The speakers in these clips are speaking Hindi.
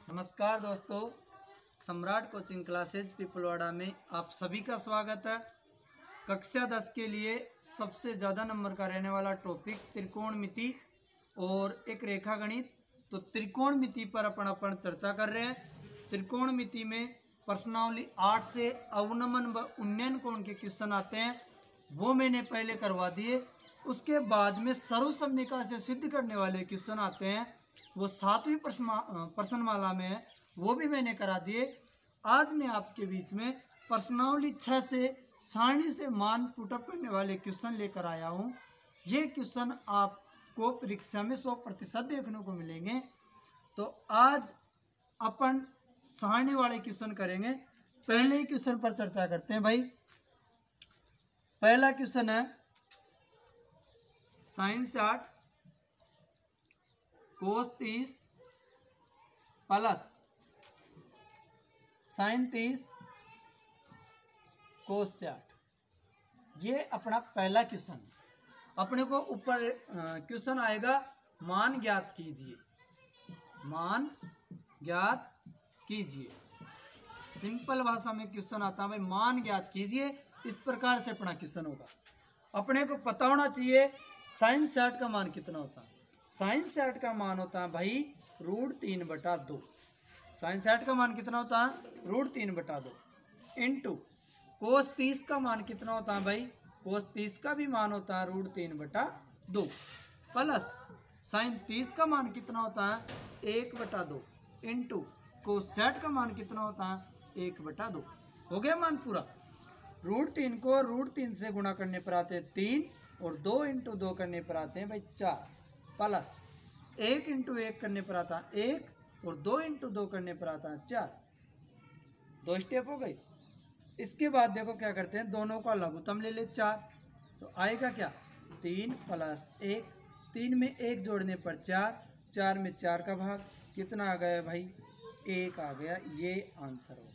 नमस्कार दोस्तों, सम्राट कोचिंग क्लासेज पिपलवाड़ा में आप सभी का स्वागत है। कक्षा 10 के लिए सबसे ज़्यादा नंबर का रहने वाला टॉपिक त्रिकोणमिति और एक रेखा गणित। तो त्रिकोणमिति पर अपन चर्चा कर रहे हैं। त्रिकोणमिति में प्रश्नावली 8 से अवनमन व उन्नयन कोण के क्वेश्चन आते हैं, वो मैंने पहले करवा दिए। उसके बाद में सर्वसम्मिका से सिद्ध करने वाले क्वेश्चन आते हैं, वो 7वीं प्रश्नमाला में है, वो भी मैंने करा दिए। आज मैं आपके बीच में प्रश्नावली 6 से सारणी से मान पुटअप करने वाले क्वेश्चन लेकर आया हूँ। ये क्वेश्चन आपको परीक्षा में 100% देखने को मिलेंगे। तो आज अपन सारणी वाले क्वेश्चन करेंगे। पहले ही क्वेश्चन पर चर्चा करते हैं भाई। पहला क्वेश्चन है sin 60 cos 30 plus sin 30 cos 60। ये अपना पहला क्वेश्चन। अपने को ऊपर क्वेश्चन आएगा मान ज्ञात कीजिए, मान ज्ञात कीजिए। सिंपल भाषा में क्वेश्चन आता है भाई, मान ज्ञात कीजिए। इस प्रकार से अपना क्वेश्चन होगा। अपने को पता होना चाहिए sin 60 का मान कितना होता है। sin 60 का मान होता है भाई √3/2। sin 60 का मान कितना होता है? √3/2 इंटू cos 30 का मान कितना होता है भाई? cos 30 का भी मान होता है √3/2 प्लस sin 30 का मान कितना होता है? 1/2 इंटू cos 60 का मान कितना होता है? 1/2। हो गया मान पूरा। √3 को √3 से गुणा करने पर आते हैं 3 और 2 × 2 करने पर आते हैं भाई 4 प्लस 1 × 1 करने पर आता है 1 और 2 × 2 करने पर आता है 4। 2 स्टेप हो गई। इसके बाद देखो क्या करते हैं, दोनों का लघुत्तम ले ले 4। तो आएगा क्या? 3 + 1। 3 में 1 जोड़ने पर 4, 4 में 4 का भाग कितना आ गया भाई? 1 आ गया। ये आंसर हो गया।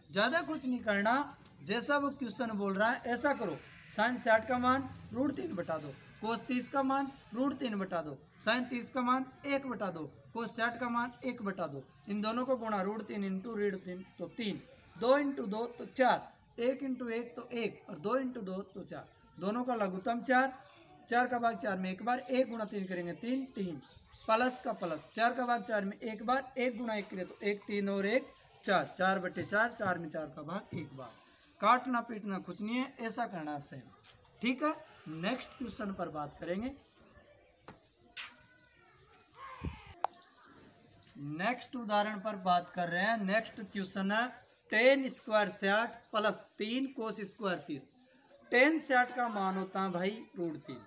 ज़्यादा कुछ नहीं करना, जैसा वो क्वेश्चन बोल रहा है ऐसा करो। sin 60 का मान √3/2, cos 30 का मान √3/2, sin 30 का मान 1/2, cos 60 का मान 1/2। इन दोनों को गुणा √3 × √3 तो 3, 2 × 2 तो 4, 1 × 1 तो 1 और 2 × 2 तो 4। दोनों का लघुत्तम 4, 4 का भाग 4 में एक बार, 1 × 3 करेंगे 3, 3 प्लस का प्लस, 4 का भाग 4 में एक बार, 1 × 1 करें तो 1, 3 और 1 4, 4/4, 4 में 4 का भाग एक बार। काटना पीटना कुछ नहीं है, ऐसा करना सेम। ठीक है, नेक्स्ट क्वेश्चन पर बात करेंगे। नेक्स्ट उदाहरण पर बात कर रहे हैं। नेक्स्ट क्वेश्चन है tan² 60 प्लस 3 cos² 30। tan 60 का मान होता है भाई √3।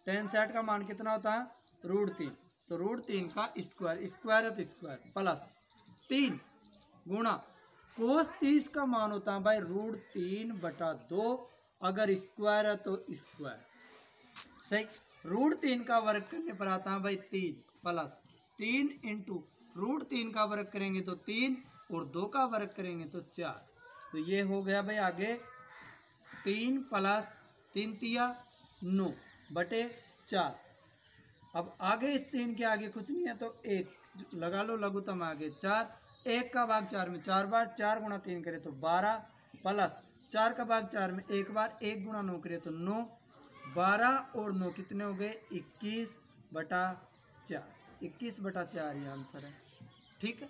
tan 60 का मान कितना होता है? √3। तो √3 का स्क्वायर, स्क्वायर है तो स्क्वायर प्लस 3 गुणा cos 30 का मान होता है भाई √3/2। अगर स्क्वायर है तो स्क्वायर सही। √3 का वर्ग करने पर आता है भाई 3 प्लस 3 इंटू √3 का वर्ग करेंगे तो 3 और 2 का वर्ग करेंगे तो 4। तो ये हो गया भाई आगे 3 + 3 × 9/4। अब आगे इस 3 के आगे कुछ नहीं है तो 1 लगा लो, लघुत्तम आगे 4, 1 का भाग 4 में 4 बार, 4 × 3 करें तो 12 प्लस 4 का भाग 4 में एक बार, 1 × 9 करें तो 9, 12 और 9 कितने हो गए? 21/4। 21/4 ये आंसर है। ठीक है,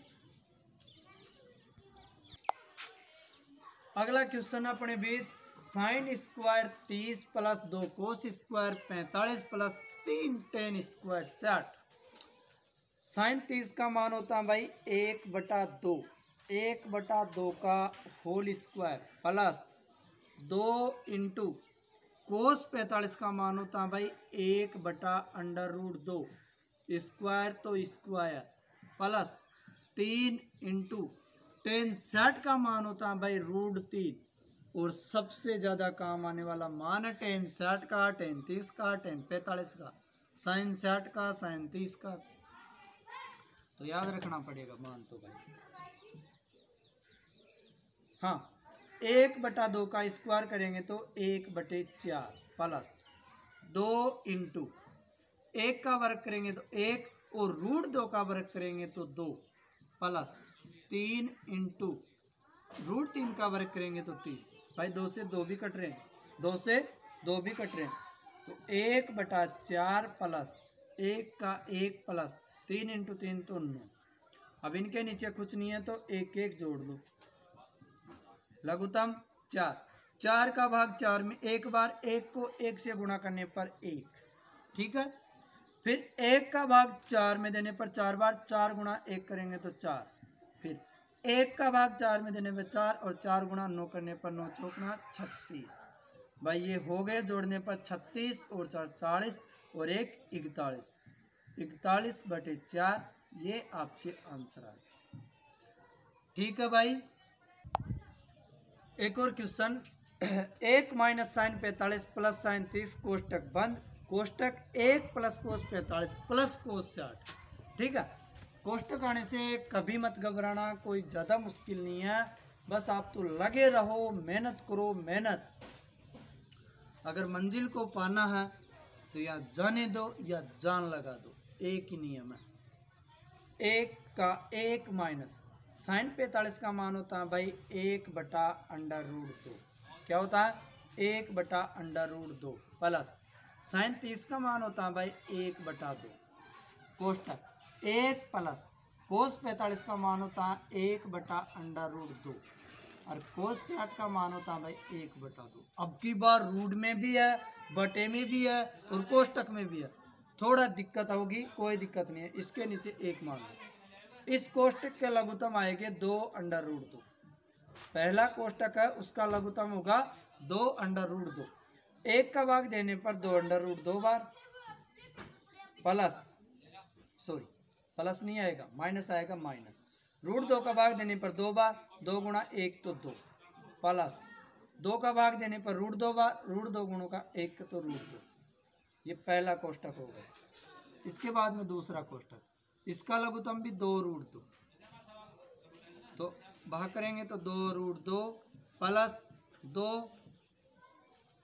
अगला क्वेश्चन अपने बीच sin² 30 plus 2 cos² 45 plus 3 tan² 60। sin 30 का मान होता है भाई 1/2, 1/2 का whole square plus 2 into cos 45 का मान होता है भाई 1/√2 स्क्वायर तो स्क्वायर प्लस 3 इंटू tan 60 का मान होता है भाई √3। और सबसे ज़्यादा काम आने वाला मान है tan 60 का, tan 30 का, tan 45 का, sin 60 का, sin 30 का। तो याद रखना पड़ेगा मान तो भाई। हाँ, 1/2 का स्क्वायर करेंगे तो 1/4 प्लस 2 इंटू 1 का वर्ग करेंगे तो 1 और √2 का वर्ग करेंगे तो 2 प्लस 3 इंटू √3 का वर्ग करेंगे तो 3। भाई 2 से 2 भी कट रहे हैं, 2 से 2 भी कट रहे हैं, तो 1/4 प्लस 1 का 1 प्लस 3 इंटू 3 तो 9। अब इनके नीचे कुछ नहीं है तो 1 1 जोड़ दो, लघुत्तम 4। 4 का भाग 4 में एक बार, 1 को 1 से गुणा करने पर 1, ठीक है। फिर 1 का भाग 4 में देने पर 4 बार, 4 गुणा 1 करेंगे तो 4। फिर 1 का भाग 4 में देने पर 4 और 4 गुणा 9 करने पर 9 चौक 36। भाई ये हो गए जोड़ने पर 36 और 4 40 और 1 41, 41/4 ये आपके आंसर आए। ठीक है भाई। एक और question 1 minus sine 45 plus sine 30 कोष्टक बंद, कोष्टक 1 प्लस कोस 45 प्लस कोस 60। ठीक है, कोष्टक आने से कभी मत घबराना, कोई ज़्यादा मुश्किल नहीं है, बस आप तो लगे रहो, मेहनत करो मेहनत। अगर मंजिल को पाना है तो या जाने दो या जान लगा दो, एक ही नियम है। 1 का 1 माइनस साइन 45 का मान होता है भाई 1/√2। क्या होता है? 1/√2 प्लस साइन 30 का मान होता है भाई 1/2। कोष्टक 1 प्लस कोस 45 का मान होता है 1/√2 और कोस 60 का मान होता है भाई 1/2। अब की बार रूट में भी है, बटे में भी है और कोष्टक में भी है। थोड़ा दिक्कत होगी, कोई दिक्कत नहीं है, इसके नीचे 1 मान लो। इस कोष्टक के लघुत्तम आएंगे 2/√2। पहला कोष्टक है उसका लघुत्तम होगा 2/√2। 1 का भाग देने पर 2/√2 बार प्लस, सॉरी प्लस नहीं आएगा, माइनस आएगा, माइनस √2 का भाग देने पर 2 बार, 2 गुणा 1 तो 2 प्लस 2 का भाग देने पर √2 बार, √2 गुणों का 1 तो √2। ये पहला कोष्टक हो गया। इसके बाद में दूसरा कोष्टक, इसका लघुत्तम भी 2√2, तो भाग करेंगे तो 2√2 प्लस 2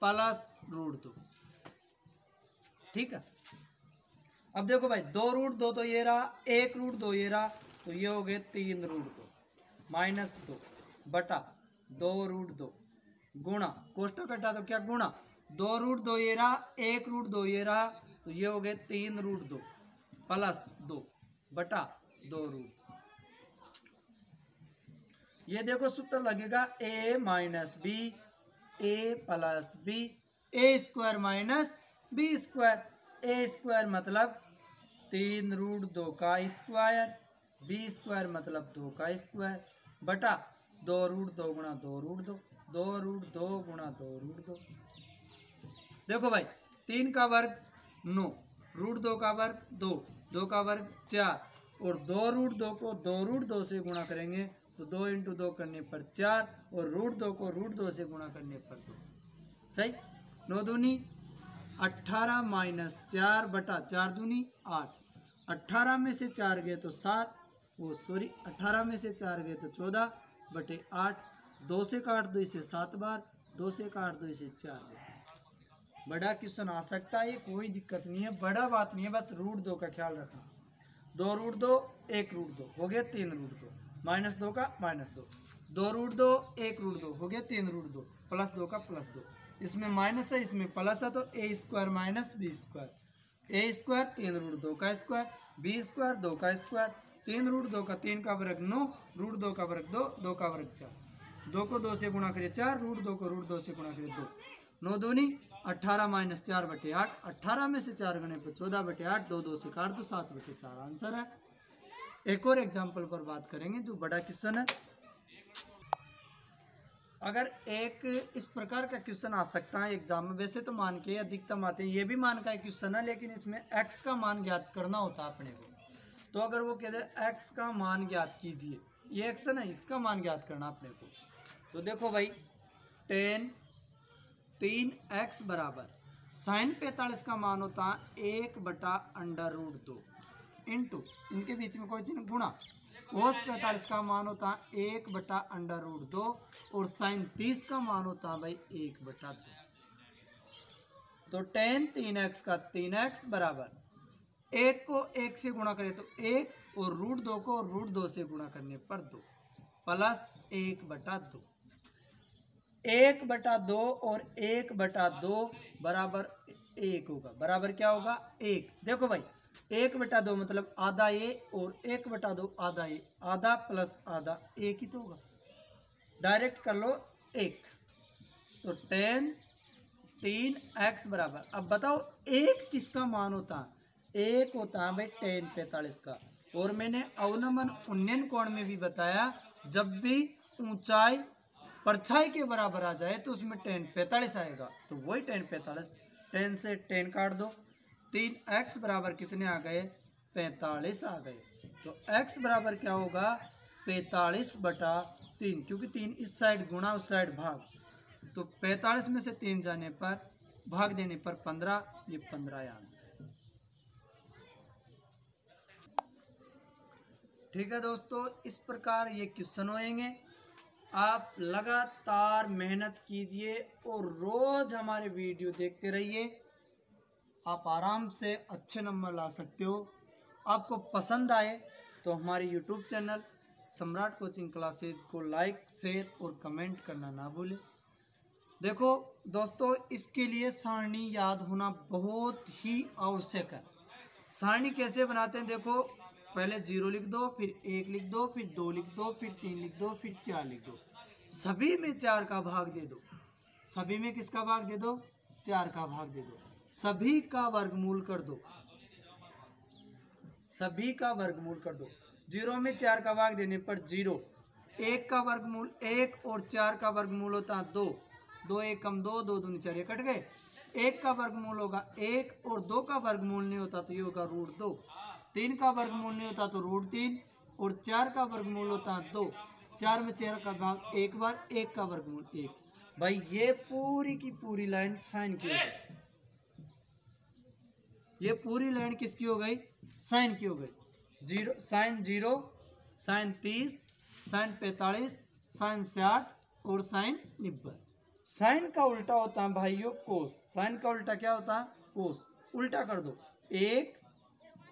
प्लस √2। ठीक है, अब देखो भाई 2√2 तो ये रहा, 1√2 ये रहा, तो ये हो गए 3√2 माइनस 2 बटा 2√2 गुणा, कोष्टक हटा तो क्या गुणा, 2√2 ये रहा, 1√2 ये रहा, तो ये हो गए 3√2 प्लस 2 बटा 2√2। ये देखो सूत्र लगेगा a minus b, a plus b, a² minus b²। a² मतलब 3√2 का स्क्वायर, b² मतलब 2 का स्क्वायर बटा 2√2 गुणा 2√2, 2√2 गुणा 2√2। देखो भाई 3 का वर्ग 9, √2 का वर्ग 2, 2 का वर्ग 4 और 2√2 को 2√2 से गुणा करेंगे तो 2 इंटू 2 करने पर 4 और √2 को √2 से गुणा करने पर 2। सही, 9 दूनी 18 माइनस 4 बटा 4 दूनी 8। 18 में से 4 गए तो 7, वो सॉरी 18 में से 4 गए तो 14 बटे 8। 2 से काट दो इसे 7 बार, 2 से काट दो इसे 4 बार। बड़ा क्वेश्चन आ सकता है, ये कोई दिक्कत नहीं है, बड़ा बात नहीं है, बस √2 का ख्याल रखना। 2√2 1√2 हो गया 3√2 माइनस 2 का माइनस 2, 2√2 1√2 हो गया 3√2 प्लस 2 का प्लस 2। इसमें माइनस है इसमें प्लस है तो a² माइनस b², a² 3√2 का स्क्वायर, b² 2 का स्क्वायर, 3√2 का 3 का वर्ग 9, √2 का वर्ग 2, 2 का वर्ग 4, 2 को 2 से गुणा करिए 4, √2 को √2 से गुणा करिए 2, 9 दूनी 18 माइनस 4 बटे 8, 18 में से 4 गने पर 14 बटे 8, 2 2 से काट दो 7 बटे 4 आंसर है। एक और एग्जाम्पल पर बात करेंगे जो बड़ा क्वेश्चन है। अगर एक इस प्रकार का क्वेश्चन आ सकता है एग्जाम में, वैसे तो मान के अधिकतम आते हैं, ये भी मान का एक क्वेश्चन है, लेकिन इसमें x का मान ज्ञात करना होता है अपने को। तो अगर वो कहते हैं x का मान ज्ञात कीजिए, ये x है ना, इसका मान ज्ञात करना अपने को। तो देखो भाई tan 3x बराबर साइन 45 का मान होता है 1/√2 इंटू, इनके बीच में कोई चिन्ह गुणा, कोस 45 का मान होता है 1/√2 और साइन 30 का मान होता है भाई 1/2। तो tan 3x का 3x बराबर एक को एक से गुणा करें तो एक, और √2 को √2 से गुणा करने पर 2 प्लस 1/2। 1/2 और 1/2 बराबर 1 होगा। बराबर क्या होगा? 1। देखो भाई 1/2 मतलब आधा ए, और 1/2 आधा ए, आधा प्लस आधा 1 ही तो होगा। डायरेक्ट कर लो 1, तो 10 3x बराबर। अब बताओ 1 किसका मान होता है? 1 होता है भाई tan 45 का। और मैंने अवनमन उन्नयन कोण में भी बताया, जब भी ऊंचाई परछाई के बराबर आ जाए तो उसमें tan 45 आएगा। तो वही tan 45, 10 से 10 काट दो, 3x बराबर कितने आ गए? 45 आ गए। तो x बराबर क्या होगा? 45/3, क्योंकि 3 इस साइड गुणा उस साइड भाग, तो 45 में से 3 जाने पर भाग देने पर 15, ये 15 आंसर। ठीक है दोस्तों, इस प्रकार ये क्वेश्चन होंगे। आप लगातार मेहनत कीजिए और रोज हमारे वीडियो देखते रहिए, आप आराम से अच्छे नंबर ला सकते हो। आपको पसंद आए तो हमारे YouTube चैनल सम्राट कोचिंग क्लासेज को लाइक, शेयर और कमेंट करना ना भूलें। देखो दोस्तों, इसके लिए सारणी याद होना बहुत ही आवश्यक है। सारणी कैसे बनाते हैं? देखो, पहले 0 लिख दो, फिर 1 लिख दो, फिर 2 लिख दो, फिर 3 लिख दो, फिर 4 लिख दो। सभी में 4 का भाग दे दो। सभी में किसका भाग दे दो? 4 का भाग दे दो। सभी का वर्गमूल कर दो। सभी का वर्गमूल कर दो। 0 में 4 का भाग देने पर 0। 1 का वर्गमूल 1 और 4 का वर्गमूल होता है 2। 2 1 कम 2, 2 दूनी 4, ये कट गए। 1 का वर्गमूल होगा 1, और 2 का वर्गमूल नहीं होता तो ये होगा √2। 3 का वर्गमूल नहीं होता तो √3, और 4 का वर्गमूल होता है 2। 4 में 4 का भाग एक बार, 1 का वर्गमूल 1। भाई ये पूरी की पूरी लाइन साइन की हो गई। ये पूरी लाइन किसकी हो गई? साइन की हो गई। 0 साइन 0, साइन 30, साइन 45, साइन 60 और साइन 90। साइन का उल्टा होता है भाइयों कोस। साइन का उल्टा क्या होता है? कोस। उल्टा कर दो, 1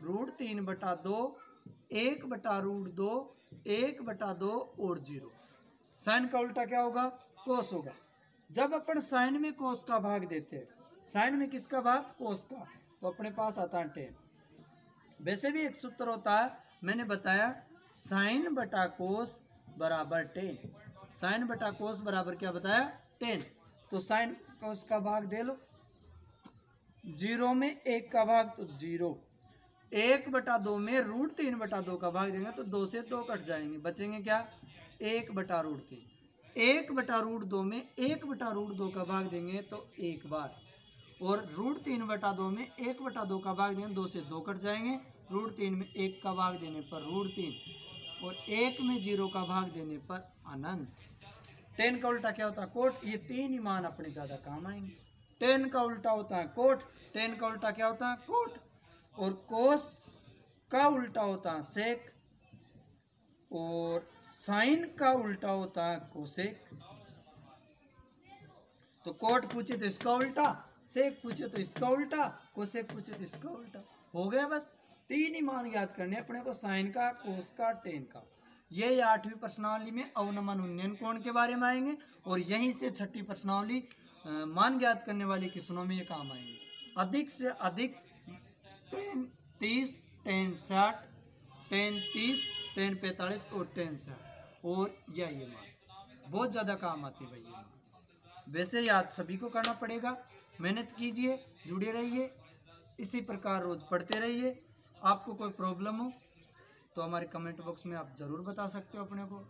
√3/2, 1/√2, 1/2 और 0। साइन का उल्टा क्या होगा? कोस होगा। जब अपन साइन में कोस का भाग देते हैं, साइन में किसका भाग? कोस का, तो अपने पास आता है 10। वैसे भी एक सूत्र होता है, मैंने बताया, साइन बटा कोस बराबर 10। साइन बटा कोस बराबर क्या बताया? 10। तो साइन कोस का भाग दे लो। 0 में 1 का भाग तो 0। 1/2 में √3/2 का भाग देंगे तो 2 से 2 कट जाएंगे, बचेंगे क्या? 1/√3। 1/√2 में 1/√2 का भाग देंगे तो 1 बार, और √3/2 में 1/2 का भाग देंगे 2 से 2 कट जाएंगे। √3 में 1 का भाग देने पर √3, और 1 में 0 का भाग देने पर अनंत। 10 का उल्टा क्या होता है? कोट। ये 3 ही मान अपने ज़्यादा काम आएंगे। 10 का उल्टा होता है कोट। 10 का उल्टा क्या होता है? कोट। और कोस का उल्टा होता है सेक, और साइन का उल्टा होता है कोसेक। तो कोट पूछे तो इसका उल्टा, सेक पूछे तो इसका उल्टा, कोसेक पूछे तो इसका उल्टा। हो गया बस। 3 ही मान याद करने अपने को, साइन का, कोस का, टेन का। ये 8वीं प्रश्नावली में अवनमन उन्नयन कोण के बारे में आएंगे, और यहीं से 6ठी प्रश्नावली मान ज्ञात करने वाली क्वेश्चनों में ये काम आएंगे। अधिक से अधिक tan 30, tan 60, tan 30, tan 45 और tan 60, और ये मान बहुत ज़्यादा काम आती है भाई ये मान। वैसे याद सभी को करना पड़ेगा। मेहनत कीजिए, जुड़े रहिए, इसी प्रकार रोज पढ़ते रहिए। आपको कोई प्रॉब्लम हो तो हमारे कमेंट बॉक्स में आप ज़रूर बता सकते हो अपने को।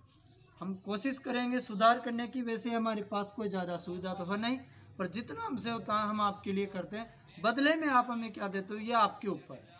हम कोशिश करेंगे सुधार करने की। वैसे हमारे पास कोई ज़्यादा सुविधा तो है नहीं, पर जितना हमसे होता है हम आपके लिए करते हैं। बदले में आप हमें क्या देते हो ये आपके ऊपर है।